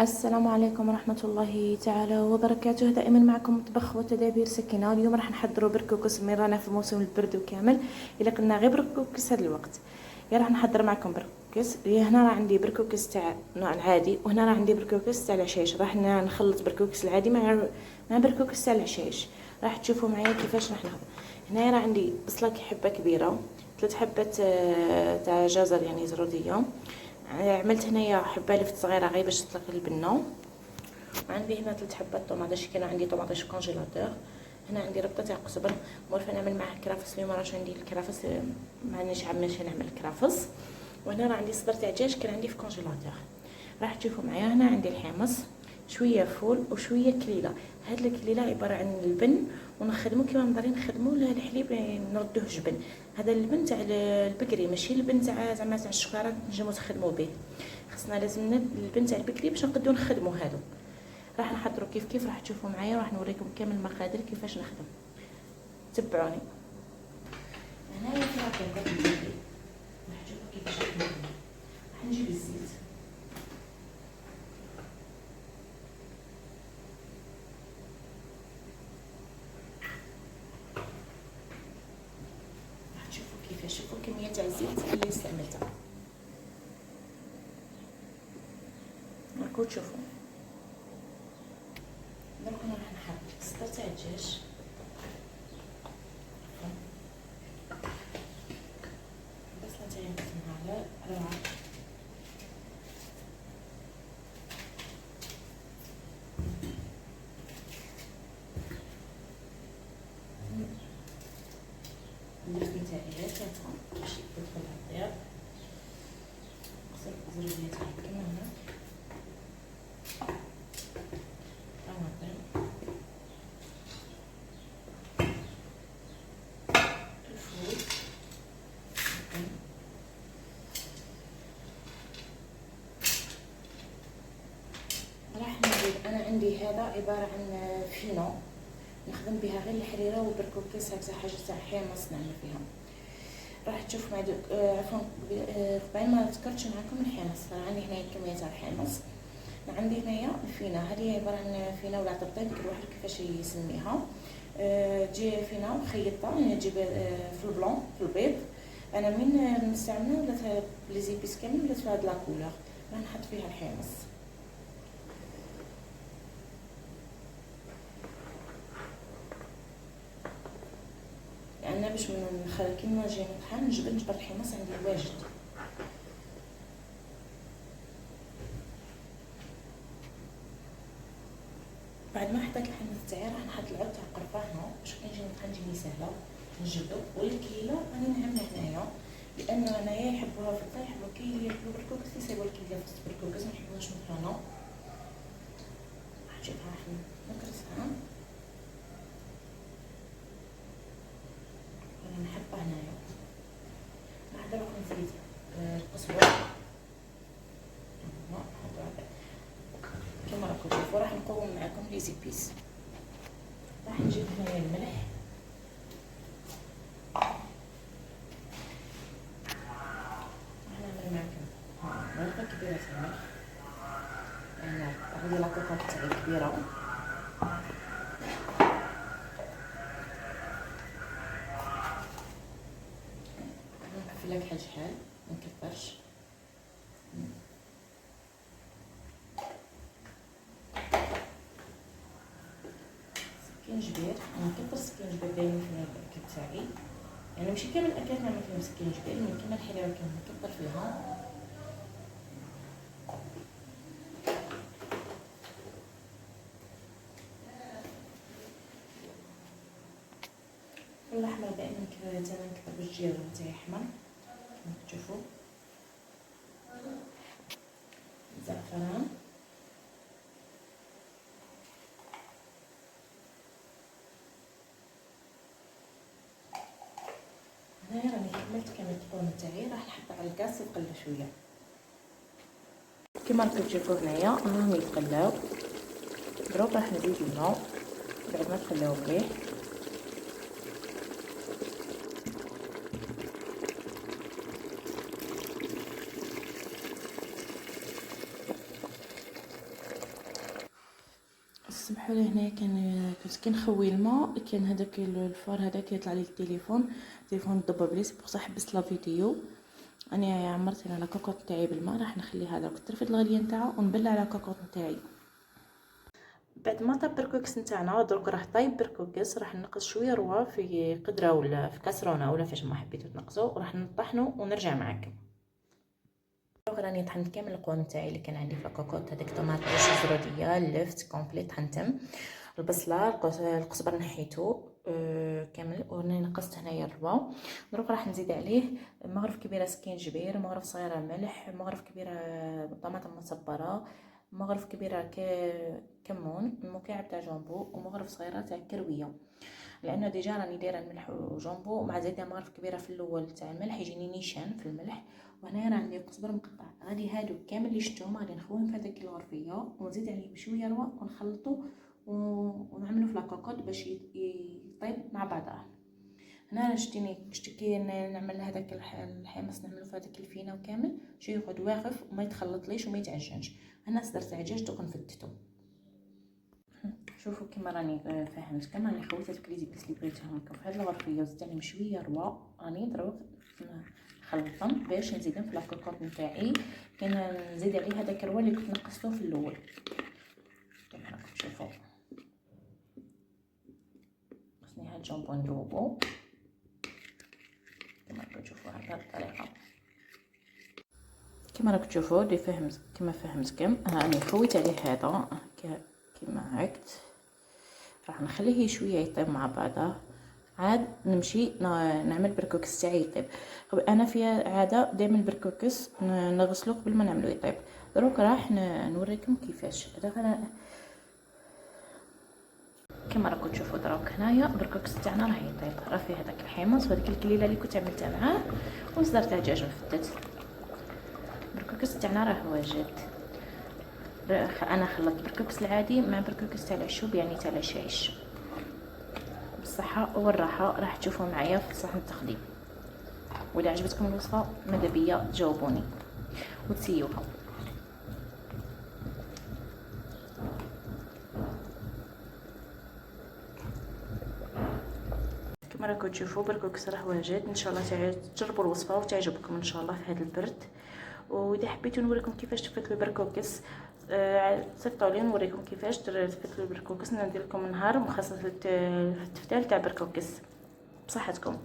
السلام عليكم ورحمة الله تعالى وبركاته. دائما معكم مطبخ وتدابير سكينة. اليوم راح نحضروا بركوكس من رانا في موسم البرد وكامل. الا قلنا غير بركوكس هذا الوقت راح نحضر معكم بركوكس. هنا راه عندي بركوكس تاع نوع العادي، وهنا راه عندي بركوكس تاع العشاش. راح نخلط بركوكس العادي مع بركوكس تاع العشاش. راح تشوفوا معايا كيفاش راح نخدم. هنا راه عندي بصله حبه كبيره، 3 حبات تاع جزر يعني زروديه. عملت هنايا حبالف صغيره غير باش تطلق البنه. وعندي هنا 3 حبات طوماطيش، كاين عندي طوماطيش كونجيلاتور. هنا عندي ربطه تاع قزبر مولفه نعمل معاه كرافس. اليوم راش عندي الكرافس، ما عنديش عماش نعمل الكرافس. وهنا راه عندي صدر تاع دجاج كان عندي في كونجيلاتور. راح تشوفوا معايا هنا عندي الحمص، شويه فول وشويه كليله. هاد الكليله عباره عن البن، ونخدمو كيما نقدرين نخدمو الحليب نردوه جبن. هذا البن تاع البقري ماشي البن تاع زعما تاع الشكاره نجمو نخدمو به. خصنا لازم البن تاع البقري باش نقدروا نخدمو هادو. راح نحضروا كيف راح تشوفوا معايا، وراح نوريكم كامل المقادير كيفاش نخدم. تبعوني. هنايا فيها كركات البقري، راح تشوفوا كيفاش نخدم. راح نجيب الزيت، راح تشوفوا كيفاش، شوفوا كميه تاع الزيت اللي استعملتها راكو تشوفوا. دابا انا راح نحط الصدر تاع الدجاج، البصله تاعي نقسمها على ربع. ندير تاعي ثلاثه باش تدخل الطياب. نقسم الزربيه تاعي كما هنا، طماطم، الفول، راح نزيد. انا عندي هذا عباره عن فينو نخدم بها غير الحريره وبركوكيس، هكذا حاجه تاع حمص نعمل فيها. راح تشوف مع عفوا قبل ما ذكرتش معكم الحمص. عندي هنايا كميه تاع الحمص. عندي هنايا الفينه، هذه عباره عن فينه ولا طبطين كل واحد كيفاش يسميها. تجي فينه مخيطه، يعني تجيب في البلون في البيض. انا من نستعملها ولا لي زيبيس كامل ولا في هاد لا كولور راح نحط فيها الحمص. لان باش كيما نجي نطحن نجبر الحمص عندي واجد. بعد ما حطيت الحمص تاعي راح نحط العود تاع القرفه هنا باش كي نجي نطحن تجيني سهله نجبدو. والكيله راني نعملها هنايا لان هنايا يحبوها في الطيب، يحبوا كي ياكلوا بالكوكس يسيبوا الكيله في الكوكس، ما يحبوهاش مطحونه. راح نجيبها راح نكرسها، انا نحطها هنايا. راح دابا نزيد القزبر كما راكم تشوفوا. راح نقوم معكم لي زيبيس. راح نجيب هنايا الملح، راح نعمل معكم معلقه كبيره تاع الملح. انا هذه لاكوطه تاعي كبيره. نقفلها بحال شحال ما نكبرش. سكينجبير نكبر سكينجبير دايما في الاكل تاعي، يعني ماشي كامل الاكلات نعمل فيهم سكينجبير، من كما الحلاوه كامل نكبر فيها. الاحمر دائما كذا نكتب بالجير تاعي احمر كما تشوفوا. زعفران، هنايا راني كملت كامل الطون تاعي. راح نحط على الكاس يتقلى شويه كما راكم تشوفوا هنايا راهم يتقلاو. دروك راح نزيد الماء بعد ما تقلاو مليح. تسمحوا لي هنا كنت كنخوي الماء، كان هذاك الفار هذاك يطلع لي التليفون ضبب لي، سي بوغ صا حبست لا فيديو. انا عمرت انا لاكاكوط تاعي بالماء، راح نخليها هذا ترفد الغليه نتاعها ونبلع لاكاكوط نتاعي. بعد ما طاب بركوكس نتاعنا درك راح طايب بركوكس، راح نقص شويه روا في قدره ولا في كاسرونه ولا فاش ما حبيتو تنقصوا، وراح نطحنوا ونرجع معاكم. راني طحنت كامل القوام نتاعي اللي كان عندي في لاكاكوط، هذاك طوماط الزروديه اللفت كومبليت طحنتهم، البصله القزبر نحيتو كامل، وراني نقصت هنايا الربا. دروك راح نزيد عليه مغرف كبيره سكينجبير، مغرف صغيره ملح، مغرف كبيره طماطم مصبره، مغرف كبيره كمون، مكعب تاع جامبو، ومغرف صغيره تاع كرويه. لانه ديجا راني دايره الملح وجامبو مع زايده مغرف كبيره في الاول تاع الملح يجيني نيشان في الملح. وهنا راه عندي قزبر مقطع، غادي هادو كامل اللي شفتهم غادي نخويهم في هذيك الغرفيه ونزيد عليه بشويه روا ونخلطو ونعملو في لاكاكوط باش يطيب مع بعضه. هنا شتي نعمل هذاك الحمص نعملو في هذاك الفينه وكامل شي يقعد واقف وما يتخلطليش وما يتعجنش. هنا صدرت عجاج دوك نفتتو. شوفوا كيما راني فهمت، كما راني خويت هذوك لي زيبس اللي بغيتهم لكم في هذه الغرفيه وزدت عليهم شويه روا، راني دروك نخلطهم باش نزيدهم في لاكاكوط نتاعي. كاين نزيد عليه هذاك الروا اللي كنت نقصته في الاول كما راكم تشوفوا. خصني هاد الجامبو نذوبو كما راكم تشوفوا هكا الطريقه. كما راكم تشوفوا دي فهمت كما فهمتكم، راني خويت عليه هذا كما هكت، راح نخليه شويه يطيب مع بعضه، عاد نمشي نعمل بركوكس تاعي يطيب. انا في عاده دائما البركوكس نغسلو قبل ما نعملو يطيب. دروك راح نوريكم كيفاش. هذا كما راكم تشوفوا دروك هنايا البركوكس تاعنا راه يطيب، راه فيه هذاك الحمص وهذيك الكليله اللي كنت عملتها معاه وصدرت دجاج مفتت. البركوكس تاعنا راه واجد. انا خلطت بركوكس العادي مع بركوكس تاع العشوب يعني تاع العشايش. بالصحه والراحه راح تشوفوا معايا في صحن التقديم. واذا عجبتكم الوصفه ماذا بيا تجاوبوني وتسيوها. كما راكم تشوفوا بركوكس راه واجد. ان شاء الله تجربوا الوصفه وتعجبكم ان شاء الله في هذا البرد. واذا حبيتوا نوريكم كيفاش تفتلوا البركوكس صيفطوا لي نوريكم كيفاش تفتلوا البركوكس، ندير لكم نهار مخصص للتفتال تاع بركوكس. بصحتكم.